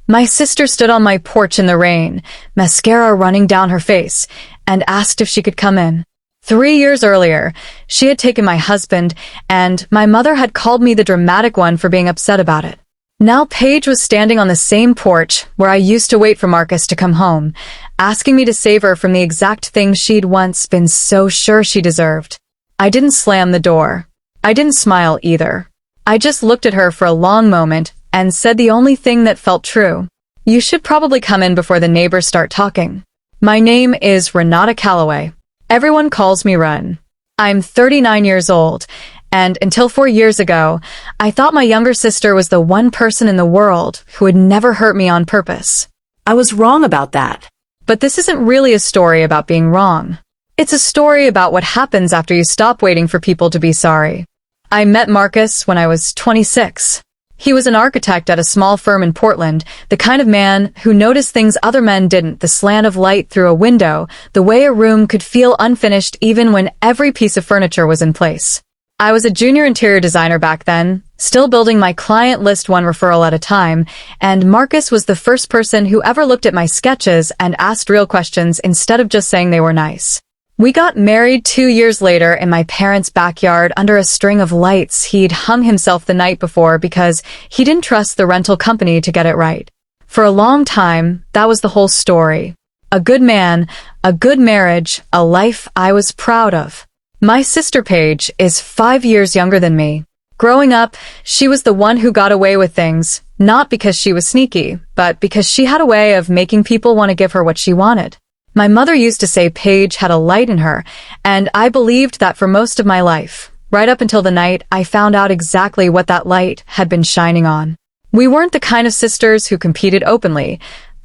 My sister stood on my porch in the rain, mascara running down her face, and asked if she could come in. 3 years earlier, she had taken my husband, and my mother had called me the dramatic one for being upset about it. Now Paige was standing on the same porch where I used to wait for Marcus to come home, asking me to save her from the exact thing she'd once been so sure she deserved. I didn't slam the door. I didn't smile either. I just looked at her for a long moment and said the only thing that felt true. You should probably come in before the neighbors start talking. My name is Renata Calloway. Everyone calls me Ren. I'm 39 years old, and until 4 years ago, I thought my younger sister was the one person in the world who would never hurt me on purpose. I was wrong about that. But this isn't really a story about being wrong. It's a story about what happens after you stop waiting for people to be sorry. I met Marcus when I was 26. He was an architect at a small firm in Portland, the kind of man who noticed things other men didn't, the slant of light through a window, the way a room could feel unfinished even when every piece of furniture was in place. I was a junior interior designer back then, still building my client list one referral at a time, and Marcus was the first person who ever looked at my sketches and asked real questions instead of just saying they were nice. We got married 2 years later in my parents' backyard under a string of lights he'd hung himself the night before because he didn't trust the rental company to get it right. For a long time, that was the whole story. A good man, a good marriage, a life I was proud of. My sister Paige is 5 years younger than me. Growing up, she was the one who got away with things, not because she was sneaky, but because she had a way of making people want to give her what she wanted. My mother used to say Paige had a light in her, and I believed that for most of my life, right up until the night I found out exactly what that light had been shining on. We weren't the kind of sisters who competed openly,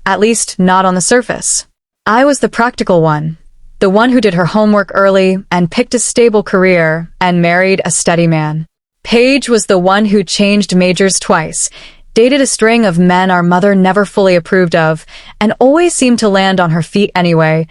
at least not on the surface. I was the practical one, the one who did her homework early and picked a stable career and married a steady man. Paige was the one who changed majors twice, dated a string of men our mother never fully approved of, and always seemed to land on her feet anyway,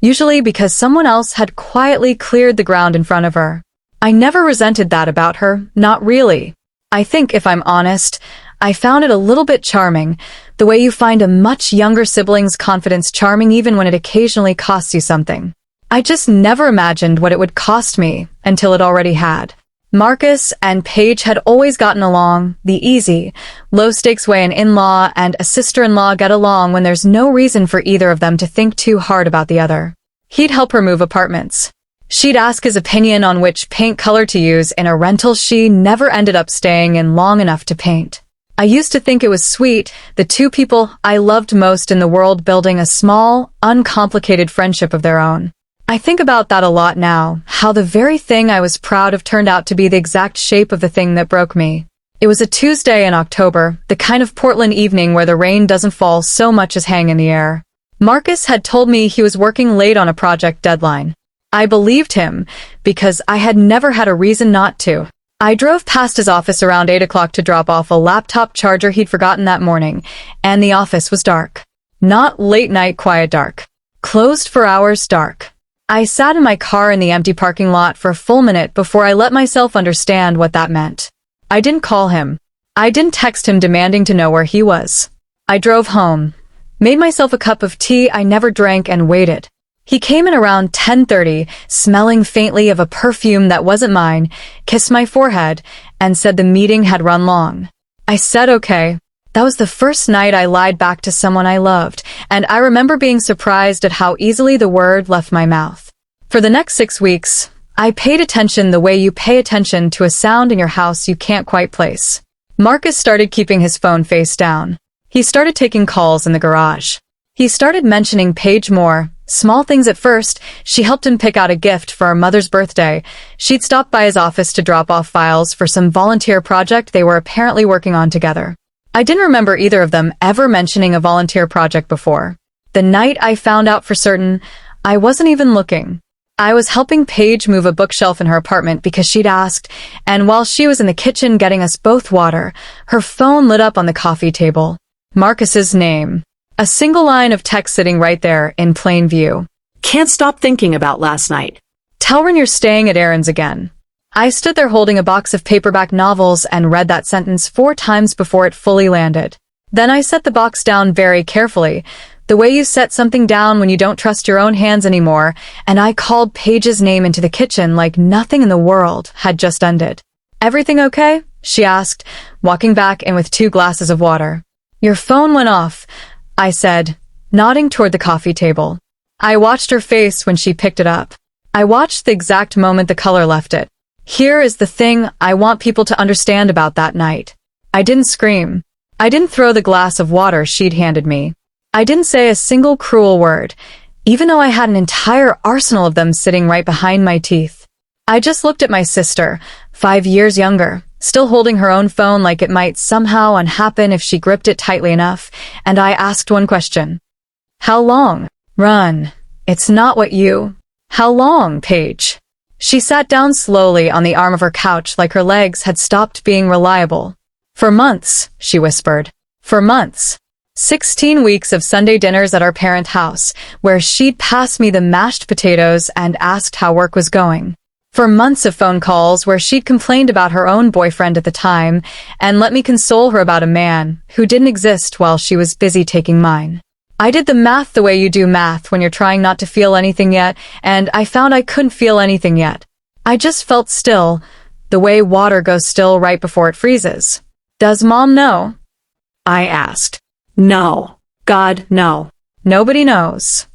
usually because someone else had quietly cleared the ground in front of her. I never resented that about her, not really. I think, if I'm honest, I found it a little bit charming, the way you find a much younger sibling's confidence charming even when it occasionally costs you something. I just never imagined what it would cost me until it already had. Marcus and Paige had always gotten along, the easy, low-stakes way an in-law and a sister-in-law get along when there's no reason for either of them to think too hard about the other. He'd help her move apartments. She'd ask his opinion on which paint color to use in a rental she never ended up staying in long enough to paint. I used to think it was sweet, the two people I loved most in the world building a small, uncomplicated friendship of their own. I think about that a lot now, how the very thing I was proud of turned out to be the exact shape of the thing that broke me. It was a Tuesday in October, the kind of Portland evening where the rain doesn't fall so much as hang in the air. Marcus had told me he was working late on a project deadline. I believed him, because I had never had a reason not to. I drove past his office around 8 o'clock to drop off a laptop charger he'd forgotten that morning, and the office was dark. Not late-night quiet dark. Closed for hours dark. I sat in my car in the empty parking lot for a full minute before I let myself understand what that meant. I didn't call him. I didn't text him demanding to know where he was. I drove home, made myself a cup of tea I never drank and waited. He came in around 10:30, smelling faintly of a perfume that wasn't mine, kissed my forehead, and said the meeting had run long. I said okay. That was the first night I lied back to someone I loved, and I remember being surprised at how easily the word left my mouth. For the next 6 weeks, I paid attention the way you pay attention to a sound in your house you can't quite place. Marcus started keeping his phone face down. He started taking calls in the garage. He started mentioning Paige more, small things at first. She helped him pick out a gift for our mother's birthday. She'd stopped by his office to drop off files for some volunteer project they were apparently working on together. I didn't remember either of them ever mentioning a volunteer project before. The night I found out for certain, I wasn't even looking. I was helping Paige move a bookshelf in her apartment because she'd asked, and while she was in the kitchen getting us both water, her phone lit up on the coffee table. Marcus's name. A single line of text sitting right there in plain view. Can't stop thinking about last night. Tell Ren you're staying at Aaron's again. I stood there holding a box of paperback novels and read that sentence 4 times before it fully landed. Then I set the box down very carefully, the way you set something down when you don't trust your own hands anymore, and I called Paige's name into the kitchen like nothing in the world had just ended. "Everything okay?" she asked, walking back in with 2 glasses of water. "Your phone went off," I said, nodding toward the coffee table. I watched her face when she picked it up. I watched the exact moment the color left it. Here is the thing I want people to understand about that night. I didn't scream. I didn't throw the glass of water she'd handed me. I didn't say a single cruel word, even though I had an entire arsenal of them sitting right behind my teeth. I just looked at my sister, 5 years younger, still holding her own phone like it might somehow unhappen if she gripped it tightly enough, and I asked one question. "How long?" "Run. It's not what you—" "How long, Paige?" She sat down slowly on the arm of her couch like her legs had stopped being reliable. "For months," she whispered. "For months. 16 weeks of Sunday dinners at our parent house, where she'd pass me the mashed potatoes and asked how work was going. For months of phone calls where she'd complained about her own boyfriend at the time and let me console her about a man who didn't exist while she was busy taking mine. I did the math the way you do math when you're trying not to feel anything yet, and I found I couldn't feel anything yet. I just felt still, the way water goes still right before it freezes. Does Mom know?" I asked. "No. God, no. Nobody knows."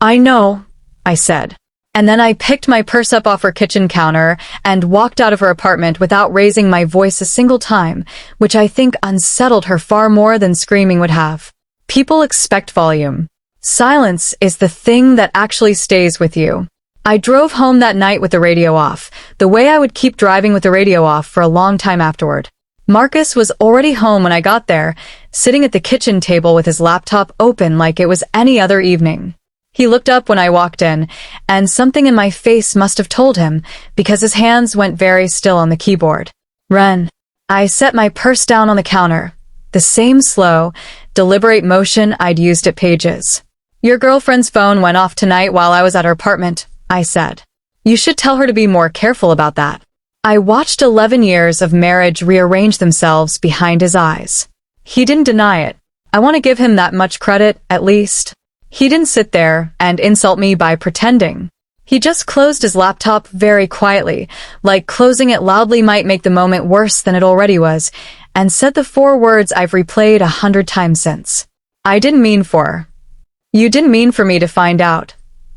"I know," I said. And then I picked my purse up off her kitchen counter and walked out of her apartment without raising my voice a single time, which I think unsettled her far more than screaming would have. People expect volume. Silence is the thing that actually stays with you. I drove home that night with the radio off, the way I would keep driving with the radio off for a long time afterward. Marcus was already home when I got there, sitting at the kitchen table with his laptop open like it was any other evening. He looked up when I walked in, and something in my face must have told him, because his hands went very still on the keyboard. "Ren." I set my purse down on the counter, the same slow, deliberate motion I'd used at Paige's. "Your girlfriend's phone went off tonight while I was at her apartment," I said. "You should tell her to be more careful about that." I watched 11 years of marriage rearrange themselves behind his eyes. He didn't deny it. I want to give him that much credit, at least. He didn't sit there and insult me by pretending. He just closed his laptop very quietly, like closing it loudly might make the moment worse than it already was, and said the 4 words I've replayed 100 times since. "I didn't mean for. You didn't mean for me to find out."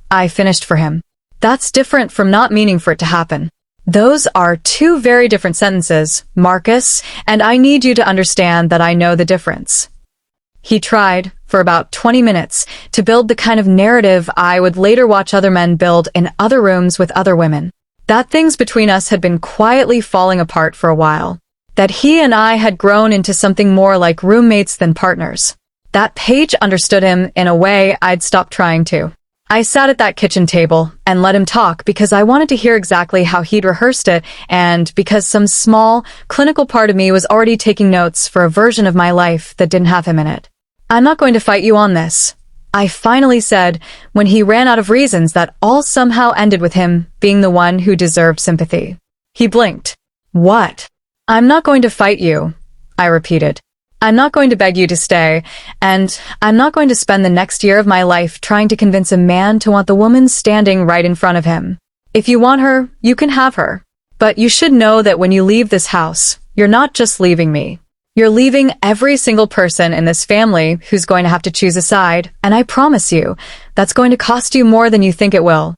I finished for him. "That's different from not meaning for it to happen. Those are 2 very different sentences, Marcus, and I need you to understand that I know the difference." He tried, for about 20 minutes, to build the kind of narrative I would later watch other men build in other rooms with other women. That things between us had been quietly falling apart for a while. That he and I had grown into something more like roommates than partners. That Paige understood him in a way I'd stopped trying to. I sat at that kitchen table and let him talk because I wanted to hear exactly how he'd rehearsed it and because some small, clinical part of me was already taking notes for a version of my life that didn't have him in it. "I'm not going to fight you on this," I finally said when he ran out of reasons that all somehow ended with him being the one who deserved sympathy. He blinked. "What?" "I'm not going to fight you," I repeated. "I'm not going to beg you to stay, and I'm not going to spend the next year of my life trying to convince a man to want the woman standing right in front of him. If you want her, you can have her. But you should know that when you leave this house, you're not just leaving me. You're leaving every single person in this family who's going to have to choose a side, and I promise you, that's going to cost you more than you think it will."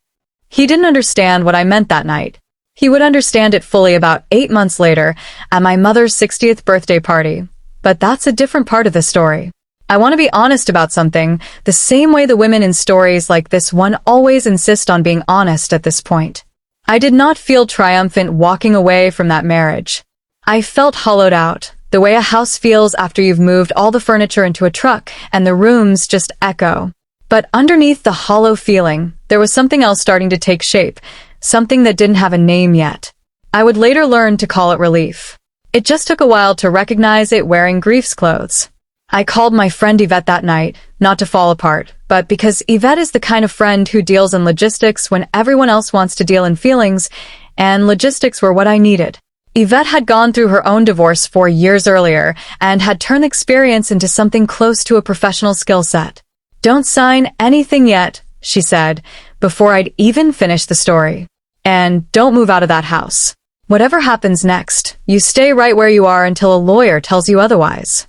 He didn't understand what I meant that night. He would understand it fully about 8 months later at my mother's 60th birthday party. But that's a different part of the story. I want to be honest about something, the same way the women in stories like this one always insist on being honest at this point. I did not feel triumphant walking away from that marriage. I felt hollowed out, the way a house feels after you've moved all the furniture into a truck and the rooms just echo. But underneath the hollow feeling, there was something else starting to take shape, something that didn't have a name yet. I would later learn to call it relief. It just took a while to recognize it wearing grief's clothes. I called my friend Yvette that night, not to fall apart, but because Yvette is the kind of friend who deals in logistics when everyone else wants to deal in feelings, and logistics were what I needed. Yvette had gone through her own divorce 4 years earlier and had turned the experience into something close to a professional skill set. "Don't sign anything yet," she said, before I'd even finished the story. "And don't move out of that house. Whatever happens next, you stay right where you are until a lawyer tells you otherwise."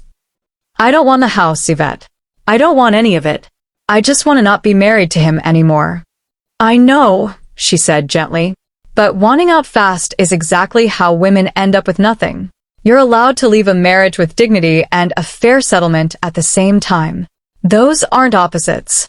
"I don't want the house, Yvette. I don't want any of it. I just want to not be married to him anymore." "I know," she said gently. "But wanting out fast is exactly how women end up with nothing. You're allowed to leave a marriage with dignity and a fair settlement at the same time. Those aren't opposites."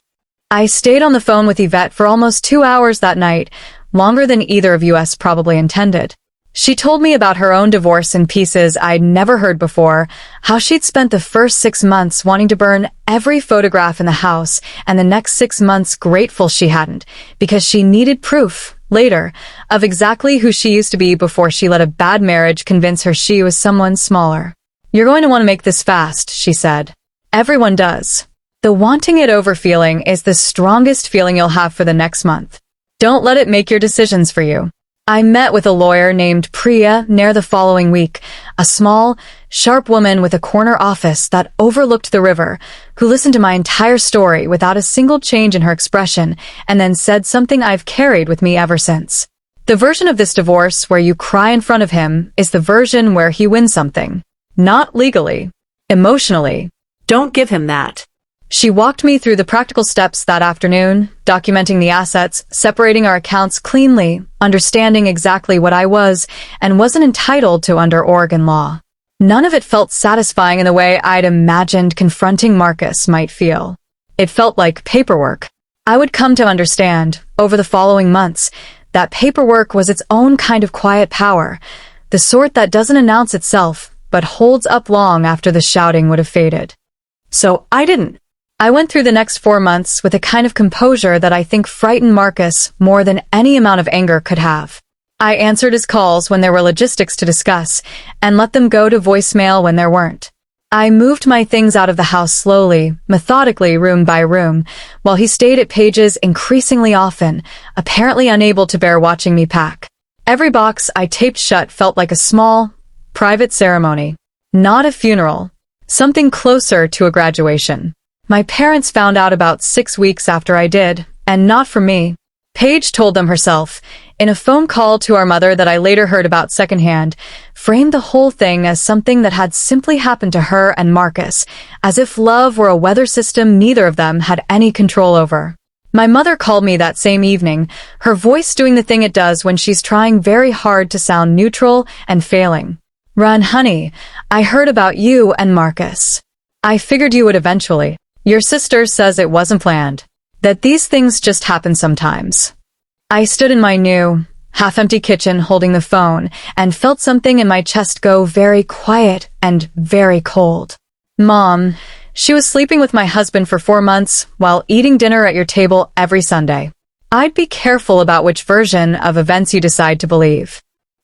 I stayed on the phone with Yvette for almost 2 hours that night, longer than either of us probably intended. She told me about her own divorce in pieces I'd never heard before, how she'd spent the first 6 months wanting to burn every photograph in the house and the next 6 months grateful she hadn't, because she needed proof, later, of exactly who she used to be before she let a bad marriage convince her she was someone smaller. "You're going to want to make this fast," she said. "Everyone does. The wanting it over feeling is the strongest feeling you'll have for the next month. Don't let it make your decisions for you." I met with a lawyer named Priya near the following week, a small, sharp woman with a corner office that overlooked the river, who listened to my entire story without a single change in her expression and then said something I've carried with me ever since. "The version of this divorce where you cry in front of him is the version where he wins something. Not legally. Emotionally." "Don't give him that." She walked me through the practical steps that afternoon, documenting the assets, separating our accounts cleanly, understanding exactly what I was and wasn't entitled to under Oregon law. None of it felt satisfying in the way I'd imagined confronting Marcus might feel. It felt like paperwork. I would come to understand, over the following months, that paperwork was its own kind of quiet power, the sort that doesn't announce itself, but holds up long after the shouting would have faded. So I didn't. I went through the next 4 months with a kind of composure that I think frightened Marcus more than any amount of anger could have. I answered his calls when there were logistics to discuss, and let them go to voicemail when there weren't. I moved my things out of the house slowly, methodically, room by room, while he stayed at Paige's increasingly often, apparently unable to bear watching me pack. Every box I taped shut felt like a small, private ceremony. Not a funeral. Something closer to a graduation. My parents found out about 6 weeks after I did, and not from me. Paige told them herself, in a phone call to our mother that I later heard about secondhand, framed the whole thing as something that had simply happened to her and Marcus, as if love were a weather system neither of them had any control over. My mother called me that same evening, her voice doing the thing it does when she's trying very hard to sound neutral and failing. "Run, honey, I heard about you and Marcus. I figured you would eventually. Your sister says it wasn't planned. That these things just happen sometimes." I stood in my new, half-empty kitchen holding the phone and felt something in my chest go very quiet and very cold. "Mom, she was sleeping with my husband for 4 months while eating dinner at your table every Sunday. I'd be careful about which version of events you decide to believe."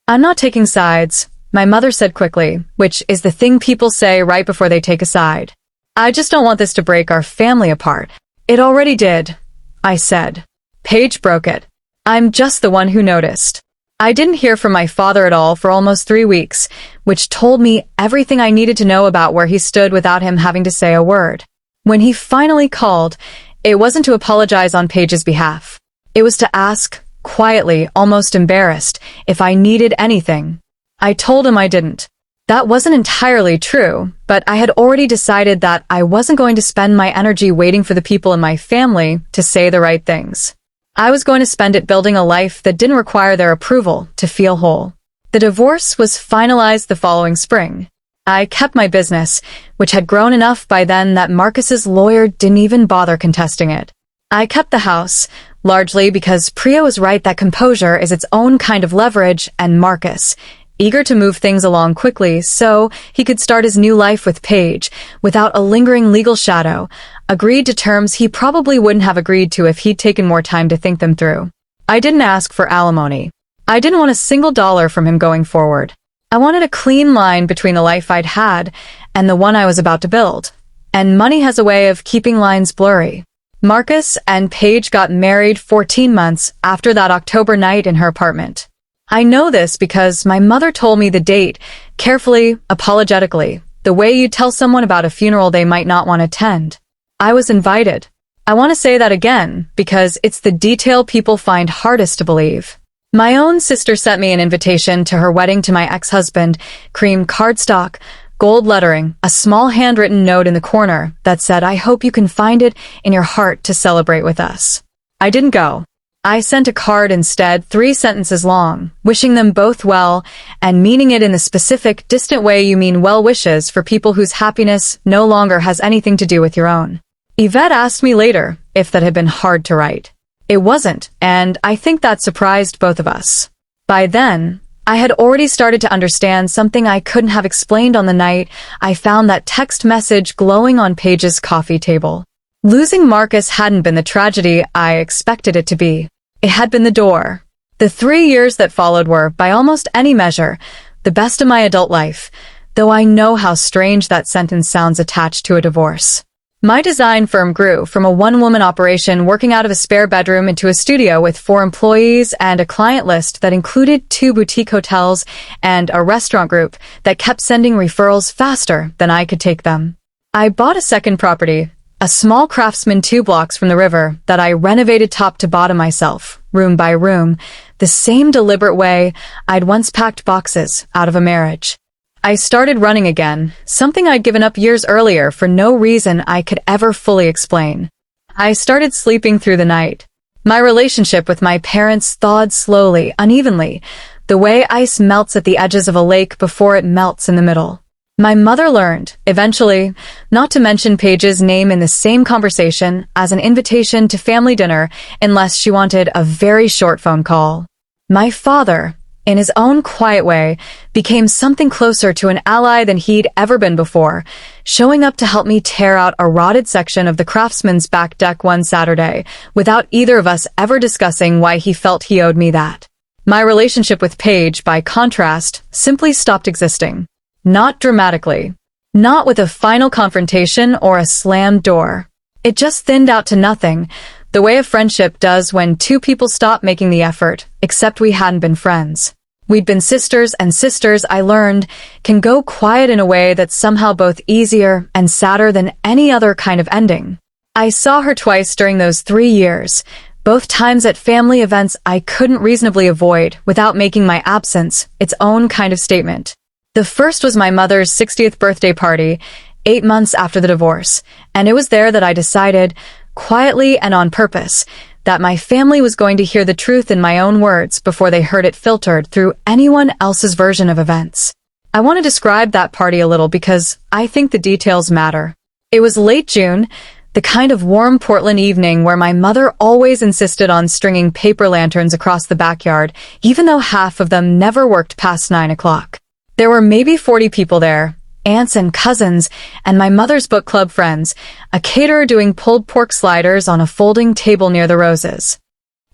"I'm not taking sides," my mother said quickly, which is the thing people say right before they take a side. "I just don't want this to break our family apart." "It already did," I said. "Paige broke it. I'm just the one who noticed." I didn't hear from my father at all for almost 3 weeks, which told me everything I needed to know about where he stood without him having to say a word. When he finally called, it wasn't to apologize on Paige's behalf. It was to ask, quietly, almost embarrassed, if I needed anything. I told him I didn't. That wasn't entirely true, but I had already decided that I wasn't going to spend my energy waiting for the people in my family to say the right things. I was going to spend it building a life that didn't require their approval to feel whole. The divorce was finalized the following spring. I kept my business, which had grown enough by then that Marcus's lawyer didn't even bother contesting it. I kept the house, largely because Priya was right that composure is its own kind of leverage, and Marcus, eager to move things along quickly so he could start his new life with Paige without a lingering legal shadow, agreed to terms he probably wouldn't have agreed to if he'd taken more time to think them through. I didn't ask for alimony. I didn't want a single dollar from him going forward. I wanted a clean line between the life I'd had and the one I was about to build. And money has a way of keeping lines blurry. Marcus and Paige got married 14 months after that October night in her apartment. I know this because my mother told me the date, carefully, apologetically, the way you tell someone about a funeral they might not want to attend. I was invited. I want to say that again, because it's the detail people find hardest to believe. My own sister sent me an invitation to her wedding to my ex-husband, cream cardstock, gold lettering, a small handwritten note in the corner that said, "I hope you can find it in your heart to celebrate with us." I didn't go. I sent a card instead, 3 sentences long, wishing them both well and meaning it in the specific, distant way you mean well wishes for people whose happiness no longer has anything to do with your own. Yvette asked me later if that had been hard to write. It wasn't, and I think that surprised both of us. By then, I had already started to understand something I couldn't have explained on the night I found that text message glowing on Paige's coffee table. Losing Marcus hadn't been the tragedy I expected it to be. It had been the door. The 3 years that followed were, by almost any measure, the best of my adult life, though I know how strange that sentence sounds attached to a divorce. My design firm grew from a one-woman operation working out of a spare bedroom into a studio with 4 employees and a client list that included 2 boutique hotels and a restaurant group that kept sending referrals faster than I could take them. I bought a second property, a small Craftsman 2 blocks from the river that I renovated top to bottom myself, room by room, the same deliberate way I'd once packed boxes out of a marriage. I started running again, something I'd given up years earlier for no reason I could ever fully explain. I started sleeping through the night. My relationship with my parents thawed slowly, unevenly, the way ice melts at the edges of a lake before it melts in the middle. My mother learned, eventually, not to mention Paige's name in the same conversation as an invitation to family dinner unless she wanted a very short phone call. My father, in his own quiet way, became something closer to an ally than he'd ever been before, showing up to help me tear out a rotted section of the Craftsman's back deck one Saturday, without either of us ever discussing why he felt he owed me that. My relationship with Paige, by contrast, simply stopped existing. Not dramatically. Not with a final confrontation or a slammed door. It just thinned out to nothing, the way a friendship does when 2 people stop making the effort, except we hadn't been friends. We'd been sisters, and sisters, I learned, can go quiet in a way that's somehow both easier and sadder than any other kind of ending. I saw her twice during those 3 years, both times at family events I couldn't reasonably avoid without making my absence its own kind of statement. The first was my mother's 60th birthday party, 8 months after the divorce, and it was there that I decided, quietly and on purpose, that my family was going to hear the truth in my own words before they heard it filtered through anyone else's version of events. I want to describe that party a little because I think the details matter. It was late June, the kind of warm Portland evening where my mother always insisted on stringing paper lanterns across the backyard, even though half of them never worked past 9 o'clock. There were maybe 40 people there, aunts and cousins, and my mother's book club friends, a caterer doing pulled pork sliders on a folding table near the roses.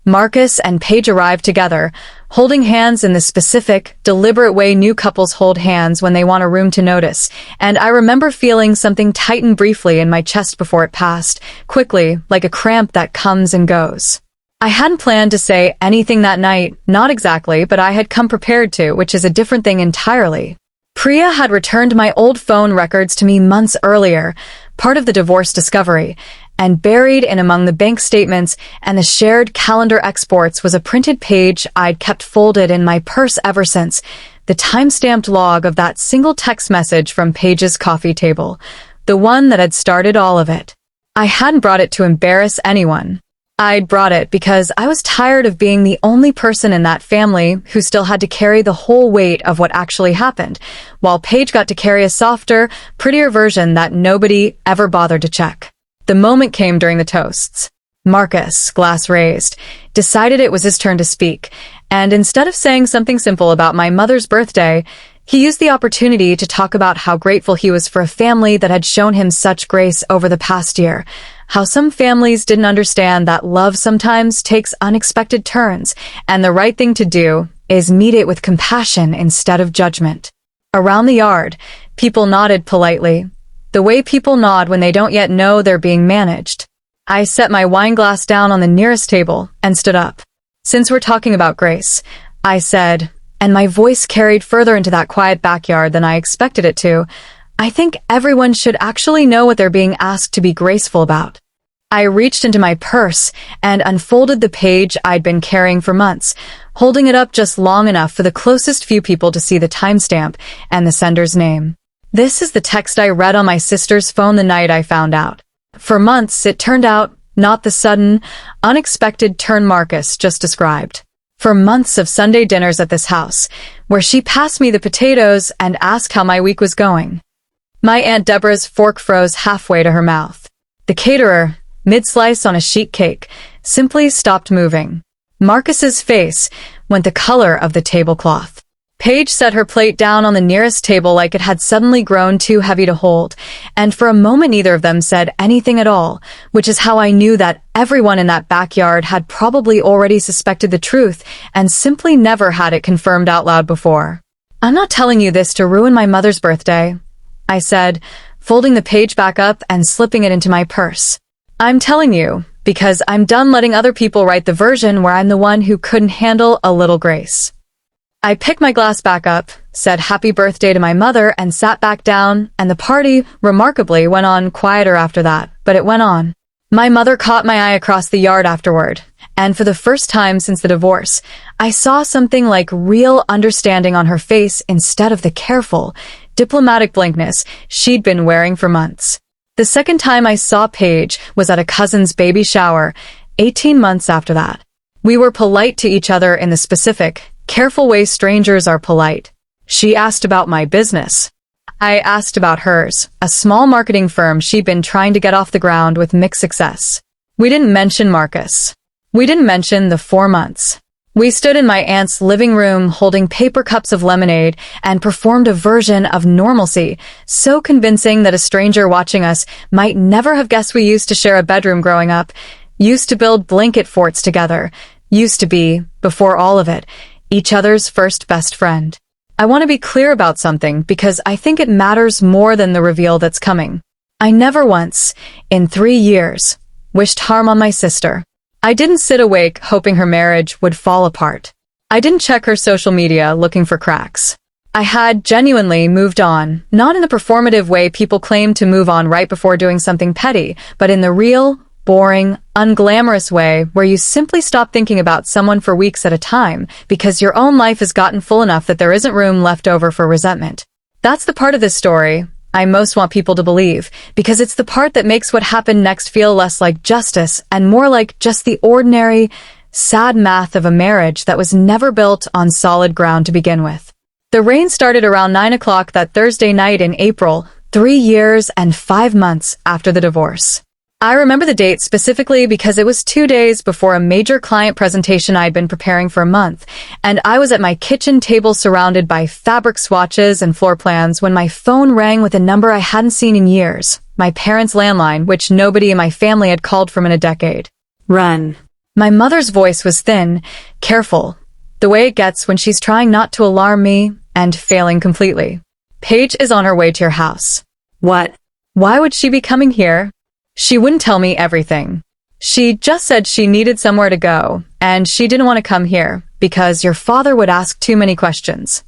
Marcus and Paige arrived together, holding hands in the specific, deliberate way new couples hold hands when they want a room to notice, and I remember feeling something tighten briefly in my chest before it passed, quickly, like a cramp that comes and goes. I hadn't planned to say anything that night, not exactly, but I had come prepared to, which is a different thing entirely. Priya had returned my old phone records to me months earlier, part of the divorce discovery, and buried in among the bank statements and the shared calendar exports was a printed page I'd kept folded in my purse ever since, the time-stamped log of that single text message from Paige's coffee table, the one that had started all of it. I hadn't brought it to embarrass anyone. I'd brought it because I was tired of being the only person in that family who still had to carry the whole weight of what actually happened, while Paige got to carry a softer, prettier version that nobody ever bothered to check. The moment came during the toasts. Marcus, glass raised, decided it was his turn to speak, and instead of saying something simple about my mother's birthday, he used the opportunity to talk about how grateful he was for a family that had shown him such grace over the past year, how some families didn't understand that love sometimes takes unexpected turns, and the right thing to do is meet it with compassion instead of judgment. Around the yard, people nodded politely, the way people nod when they don't yet know they're being managed. I set my wine glass down on the nearest table and stood up. Since we're talking about grace, I said, and my voice carried further into that quiet backyard than I expected it to. I think everyone should actually know what they're being asked to be graceful about. I reached into my purse and unfolded the page I'd been carrying for months, holding it up just long enough for the closest few people to see the timestamp and the sender's name. This is the text I read on my sister's phone the night I found out. For months, it turned out not the sudden, unexpected turn Marcus just described. For months of Sunday dinners at this house, where she passed me the potatoes and asked how my week was going. My Aunt Deborah's fork froze halfway to her mouth. The caterer, mid-slice on a sheet cake, simply stopped moving. Marcus's face went the color of the tablecloth. Paige set her plate down on the nearest table like it had suddenly grown too heavy to hold, and for a moment neither of them said anything at all, which is how I knew that everyone in that backyard had probably already suspected the truth and simply never had it confirmed out loud before. "I'm not telling you this to ruin my mother's birthday," I said, folding the page back up and slipping it into my purse. "I'm telling you because I'm done letting other people write the version where I'm the one who couldn't handle a little grace." I picked my glass back up, said happy birthday to my mother, and sat back down, and the party, remarkably, went on quieter after that, but it went on. My mother caught my eye across the yard afterward, and for the first time since the divorce, I saw something like real understanding on her face instead of the careful, diplomatic blankness she'd been wearing for months. The second time I saw Paige was at a cousin's baby shower, 18 months after that. We were polite to each other in the specific, careful way strangers are polite. She asked about my business. I asked about hers, a small marketing firm she'd been trying to get off the ground with mixed success. We didn't mention Marcus. We didn't mention the 4 months. We stood in my aunt's living room holding paper cups of lemonade and performed a version of normalcy, so convincing that a stranger watching us might never have guessed we used to share a bedroom growing up, used to build blanket forts together, used to be, before all of it, each other's first best friend. I want to be clear about something because I think it matters more than the reveal that's coming. I never once, in 3 years, wished harm on my sister. I didn't sit awake hoping her marriage would fall apart. I didn't check her social media looking for cracks. I had genuinely moved on, not in the performative way people claim to move on right before doing something petty, but in the real, boring, unglamorous way where you simply stop thinking about someone for weeks at a time because your own life has gotten full enough that there isn't room left over for resentment. That's the part of this story I most want people to believe, because it's the part that makes what happened next feel less like justice and more like just the ordinary, sad math of a marriage that was never built on solid ground to begin with. The rain started around 9 o'clock that Thursday night in April, 3 years and 5 months after the divorce. I remember the date specifically because it was 2 days before a major client presentation I'd been preparing for a month, and I was at my kitchen table surrounded by fabric swatches and floor plans when my phone rang with a number I hadn't seen in years, my parents' landline, which nobody in my family had called from in a decade. Run. My mother's voice was thin, careful, the way it gets when she's trying not to alarm me and failing completely. "Paige is on her way to your house." What? Why would she be coming here? She wouldn't tell me everything. She just said she needed somewhere to go, and she didn't want to come here, because your father would ask too many questions.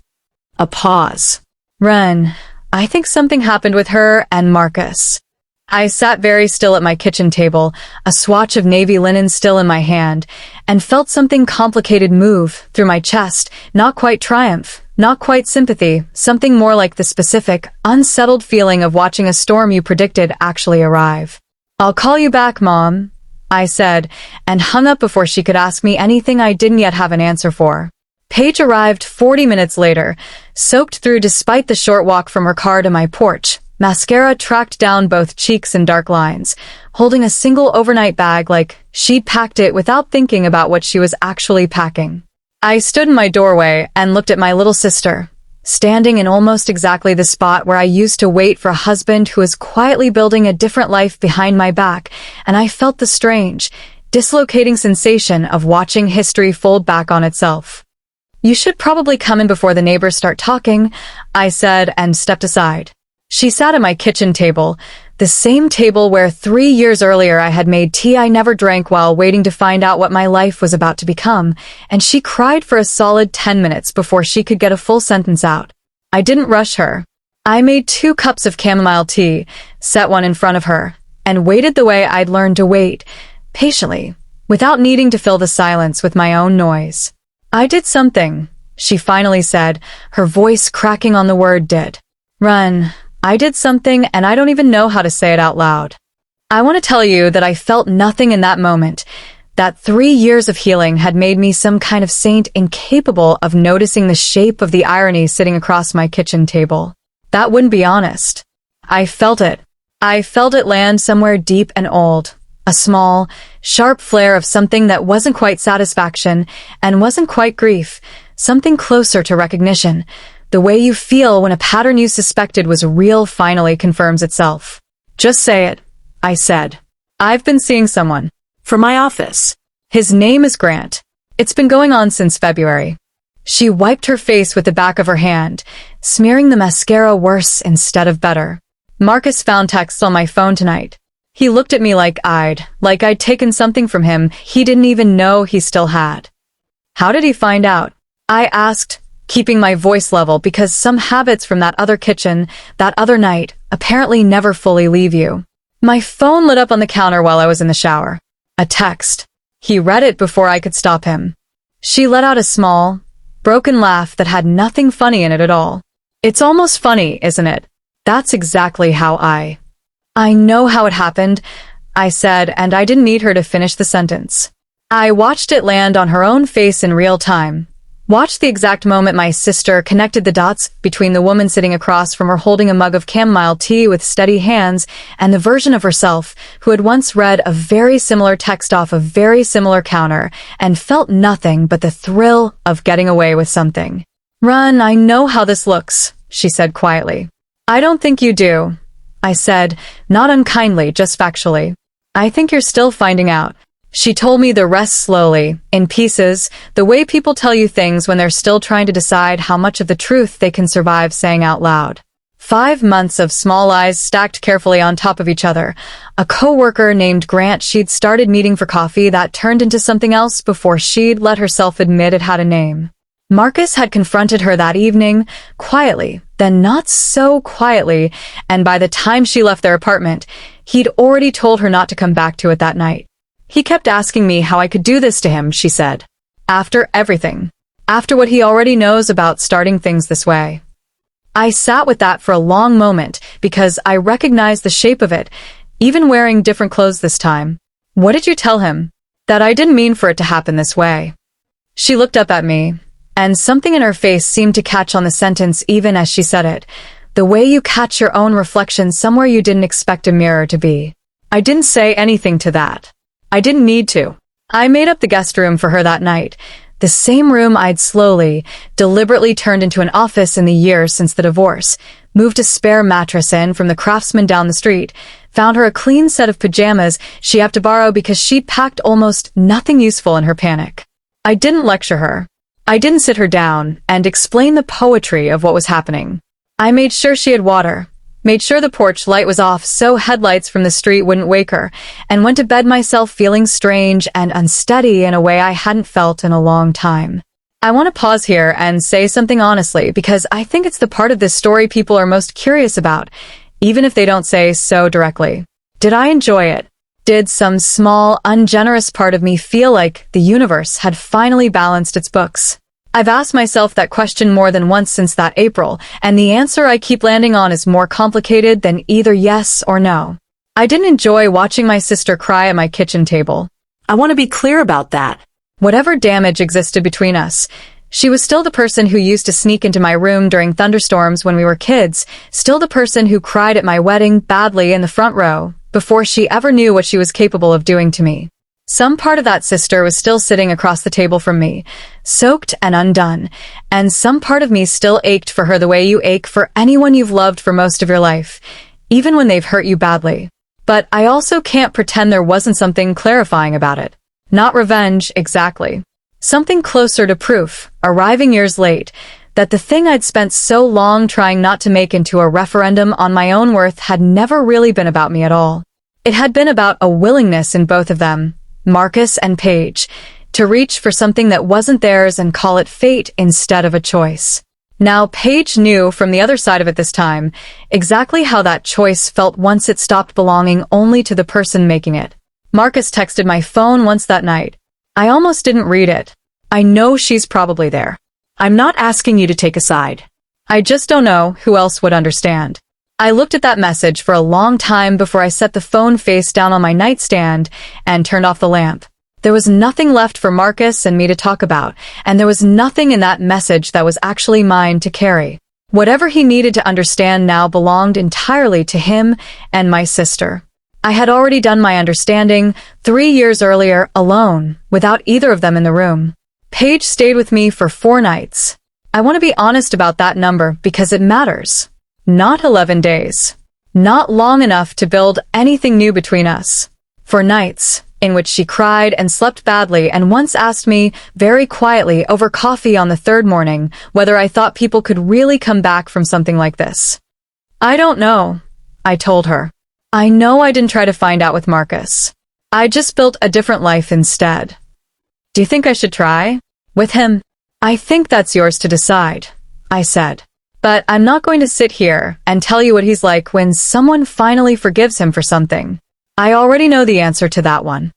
A pause. Ren, I think something happened with her and Marcus. I sat very still at my kitchen table, a swatch of navy linen still in my hand, and felt something complicated move through my chest, not quite triumph, not quite sympathy, something more like the specific, unsettled feeling of watching a storm you predicted actually arrive. "I'll call you back, Mom," I said, and hung up before she could ask me anything I didn't yet have an answer for. Paige arrived 40 minutes later, soaked through despite the short walk from her car to my porch, mascara tracked down both cheeks in dark lines, holding a single overnight bag like she'd packed it without thinking about what she was actually packing. I stood in my doorway and looked at my little sister, standing in almost exactly the spot where I used to wait for a husband who was quietly building a different life behind my back, and I felt the strange, dislocating sensation of watching history fold back on itself. "You should probably come in before the neighbors start talking," I said and stepped aside. She sat at my kitchen table, The same table where 3 years earlier I had made tea I never drank while waiting to find out what my life was about to become, and she cried for a solid 10 minutes before she could get a full sentence out. I didn't rush her. I made 2 cups of chamomile tea, set one in front of her, and waited the way I'd learned to wait, patiently, without needing to fill the silence with my own noise. "I did something," she finally said, her voice cracking on the word did. "Run. I did something, and I don't even know how to say it out loud." I want to tell you that I felt nothing in that moment, that 3 years of healing had made me some kind of saint incapable of noticing the shape of the irony sitting across my kitchen table. That wouldn't be honest. I felt it. I felt it land somewhere deep and old. A small, sharp flare of something that wasn't quite satisfaction and wasn't quite grief, something closer to recognition. The way you feel when a pattern you suspected was real finally confirms itself. "Just say it," I said. "I've been seeing someone." From my office. "His name is Grant. It's been going on since February." She wiped her face with the back of her hand, smearing the mascara worse instead of better. "Marcus found texts on my phone tonight. He looked at me like I'd taken something from him he didn't even know he still had." "How did he find out?" I asked, keeping my voice level because some habits from that other kitchen, that other night, apparently never fully leave you. My phone lit up on the counter while I was in the shower. A text. He read it before I could stop him. She let out a small, broken laugh that had nothing funny in it at all. "It's almost funny, isn't it? That's exactly how I know how it happened," I said, and I didn't need her to finish the sentence. I watched it land on her own face in real time. Watched the exact moment my sister connected the dots between the woman sitting across from her holding a mug of chamomile tea with steady hands and the version of herself who had once read a very similar text off a very similar counter and felt nothing but the thrill of getting away with something. "Run, I know how this looks," she said quietly. "I don't think you do," I said, not unkindly, just factually. "I think you're still finding out." She told me the rest slowly, in pieces, the way people tell you things when they're still trying to decide how much of the truth they can survive saying out loud. 5 months of small lies stacked carefully on top of each other. A coworker named Grant she'd started meeting for coffee that turned into something else before she'd let herself admit it had a name. Marcus had confronted her that evening, quietly, then not so quietly, and by the time she left their apartment, he'd already told her not to come back to it that night. "He kept asking me how I could do this to him," she said. "After everything. After what he already knows about starting things this way." I sat with that for a long moment because I recognized the shape of it, even wearing different clothes this time. "What did you tell him?" "That I didn't mean for it to happen this way." She looked up at me, and something in her face seemed to catch on the sentence even as she said it, the way you catch your own reflection somewhere you didn't expect a mirror to be. I didn't say anything to that. I didn't need to. I made up the guest room for her that night, the same room I'd slowly, deliberately turned into an office in the years since the divorce, moved a spare mattress in from the craftsman down the street, found her a clean set of pajamas she had to borrow because she'd packed almost nothing useful in her panic. I didn't lecture her. I didn't sit her down and explain the poetry of what was happening. I made sure she had water, made sure the porch light was off so headlights from the street wouldn't wake her, and went to bed myself feeling strange and unsteady in a way I hadn't felt in a long time. I want to pause here and say something honestly because I think it's the part of this story people are most curious about, even if they don't say so directly. Did I enjoy it? Did some small, ungenerous part of me feel like the universe had finally balanced its books? I've asked myself that question more than once since that April, and the answer I keep landing on is more complicated than either yes or no. I didn't enjoy watching my sister cry at my kitchen table. I want to be clear about that. Whatever damage existed between us, she was still the person who used to sneak into my room during thunderstorms when we were kids, still the person who cried at my wedding badly in the front row, before she ever knew what she was capable of doing to me. Some part of that sister was still sitting across the table from me, soaked and undone, and some part of me still ached for her the way you ache for anyone you've loved for most of your life, even when they've hurt you badly. But I also can't pretend there wasn't something clarifying about it. Not revenge, exactly. Something closer to proof, arriving years late, that the thing I'd spent so long trying not to make into a referendum on my own worth had never really been about me at all. It had been about a willingness in both of them, Marcus and Paige, to reach for something that wasn't theirs and call it fate instead of a choice. Now, Paige knew from the other side of it this time exactly how that choice felt once it stopped belonging only to the person making it. Marcus texted my phone once that night. I almost didn't read it. I know she's probably there. I'm not asking you to take a side. I just don't know who else would understand. I looked at that message for a long time before I set the phone face down on my nightstand and turned off the lamp. There was nothing left for Marcus and me to talk about, and there was nothing in that message that was actually mine to carry. Whatever he needed to understand now belonged entirely to him and my sister. I had already done my understanding 3 years earlier alone, without either of them in the room. Paige stayed with me for 4 nights. I want to be honest about that number because it matters. Not 11 days. Not long enough to build anything new between us. 4 nights in which she cried and slept badly and once asked me very quietly over coffee on the 3rd morning whether I thought people could really come back from something like this. I don't know, I told her. I know I didn't try to find out with Marcus. I just built a different life instead. Do you think I should try? With him? I think that's yours to decide, I said. But I'm not going to sit here and tell you what he's like when someone finally forgives him for something. I already know the answer to that one.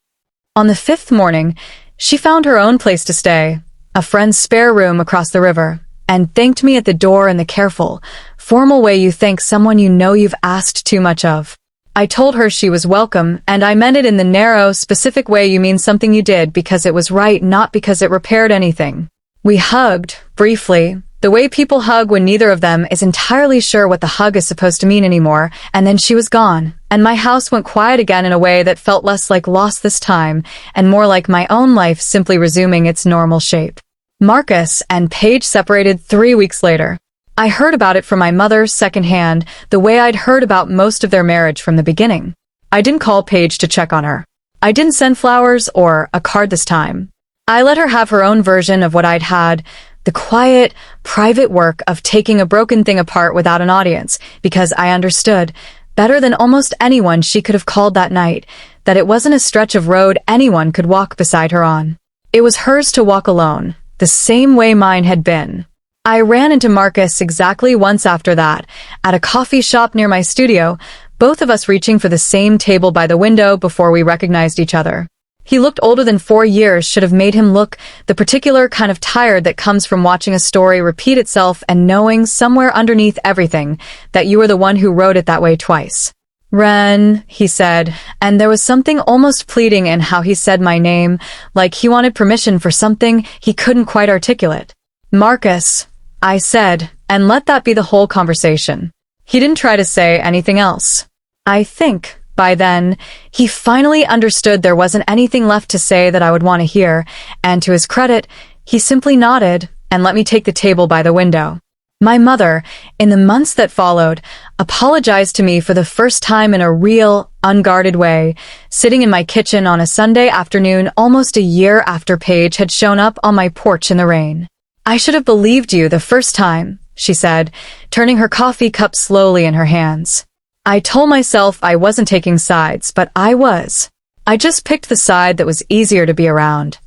On the 5th morning, she found her own place to stay, a friend's spare room across the river, and thanked me at the door in the careful, formal way you thank someone you know you've asked too much of. I told her she was welcome, and I meant it in the narrow, specific way you mean something you did because it was right, not because it repaired anything. We hugged, briefly, the way people hug when neither of them is entirely sure what the hug is supposed to mean anymore, and then she was gone, and my house went quiet again in a way that felt less like loss this time, and more like my own life simply resuming its normal shape. Marcus and Paige separated 3 weeks later. I heard about it from my mother secondhand, the way I'd heard about most of their marriage from the beginning. I didn't call Paige to check on her. I didn't send flowers or a card this time. I let her have her own version of what I'd had, the quiet, private work of taking a broken thing apart without an audience, because I understood, better than almost anyone she could have called that night, that it wasn't a stretch of road anyone could walk beside her on. It was hers to walk alone, the same way mine had been. I ran into Marcus exactly once after that, at a coffee shop near my studio, both of us reaching for the same table by the window before we recognized each other. He looked older than 4 years, should have made him look the particular kind of tired that comes from watching a story repeat itself and knowing somewhere underneath everything that you were the one who wrote it that way twice. Ren, he said, and there was something almost pleading in how he said my name, like he wanted permission for something he couldn't quite articulate. Marcus, I said, and let that be the whole conversation. He didn't try to say anything else. I think, by then, he finally understood there wasn't anything left to say that I would want to hear, and to his credit, he simply nodded and let me take the table by the window. My mother, in the months that followed, apologized to me for the first time in a real, unguarded way, sitting in my kitchen on a Sunday afternoon almost a year after Paige had shown up on my porch in the rain. I should have believed you the first time, she said, turning her coffee cup slowly in her hands. I told myself I wasn't taking sides, but I was. I just picked the side that was easier to be around.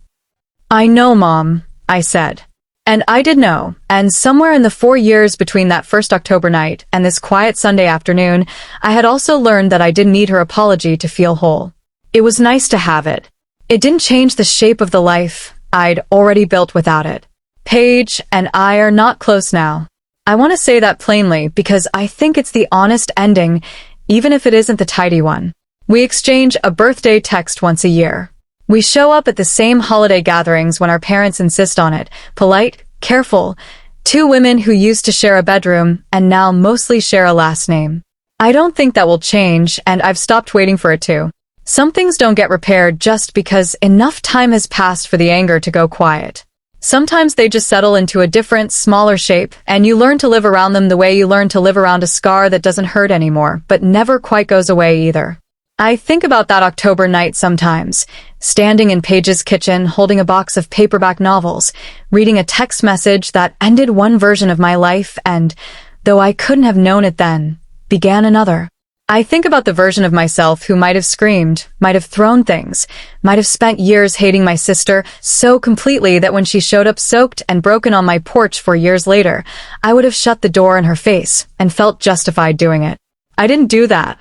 I know, Mom, I said. And I did know, and somewhere in the 4 years between that first October night and this quiet Sunday afternoon, I had also learned that I didn't need her apology to feel whole. It was nice to have it. It didn't change the shape of the life I'd already built without it. Paige and I are not close now. I want to say that plainly because I think it's the honest ending, even if it isn't the tidy one. We exchange a birthday text once a year. We show up at the same holiday gatherings when our parents insist on it, polite, careful, 2 women who used to share a bedroom and now mostly share a last name. I don't think that will change, and I've stopped waiting for it to. Some things don't get repaired just because enough time has passed for the anger to go quiet. Sometimes they just settle into a different, smaller shape, and you learn to live around them the way you learn to live around a scar that doesn't hurt anymore, but never quite goes away either. I think about that October night sometimes, standing in Paige's kitchen holding a box of paperback novels, reading a text message that ended one version of my life and, though I couldn't have known it then, began another. I think about the version of myself who might have screamed, might have thrown things, might have spent years hating my sister so completely that when she showed up soaked and broken on my porch 4 years later, I would have shut the door in her face and felt justified doing it. I didn't do that.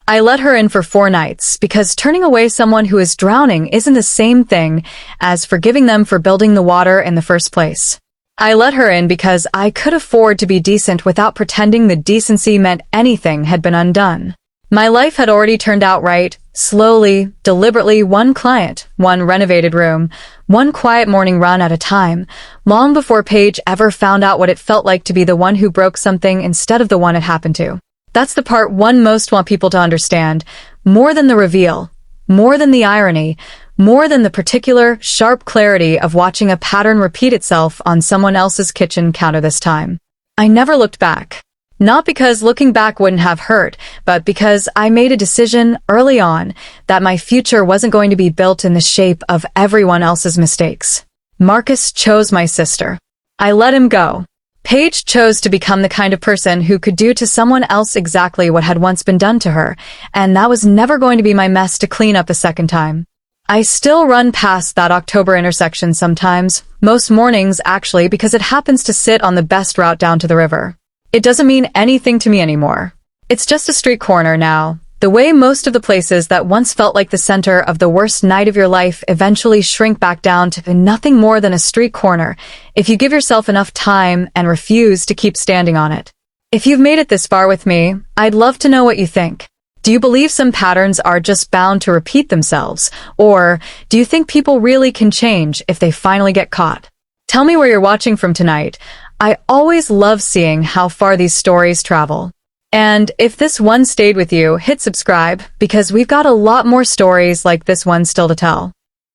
I let her in for 4 nights because turning away someone who is drowning isn't the same thing as forgiving them for building the water in the first place. I let her in because I could afford to be decent without pretending the decency meant anything had been undone. My life had already turned out right, slowly, deliberately, one client, one renovated room, one quiet morning run at a time, long before Paige ever found out what it felt like to be the one who broke something instead of the one it happened to. That's the part one most want people to understand, more than the reveal, more than the irony, more than the particular, sharp clarity of watching a pattern repeat itself on someone else's kitchen counter this time. I never looked back. Not because looking back wouldn't have hurt, but because I made a decision early on that my future wasn't going to be built in the shape of everyone else's mistakes. Marcus chose my sister. I let him go. Paige chose to become the kind of person who could do to someone else exactly what had once been done to her, and that was never going to be my mess to clean up a second time. I still run past that October intersection sometimes, most mornings actually, because it happens to sit on the best route down to the river. It doesn't mean anything to me anymore. It's just a street corner now, the way most of the places that once felt like the center of the worst night of your life eventually shrink back down to nothing more than a street corner if you give yourself enough time and refuse to keep standing on it. If you've made it this far with me, I'd love to know what you think. Do you believe some patterns are just bound to repeat themselves? Or do you think people really can change if they finally get caught? Tell me where you're watching from tonight. I always love seeing how far these stories travel. And if this one stayed with you, hit subscribe because we've got a lot more stories like this one still to tell.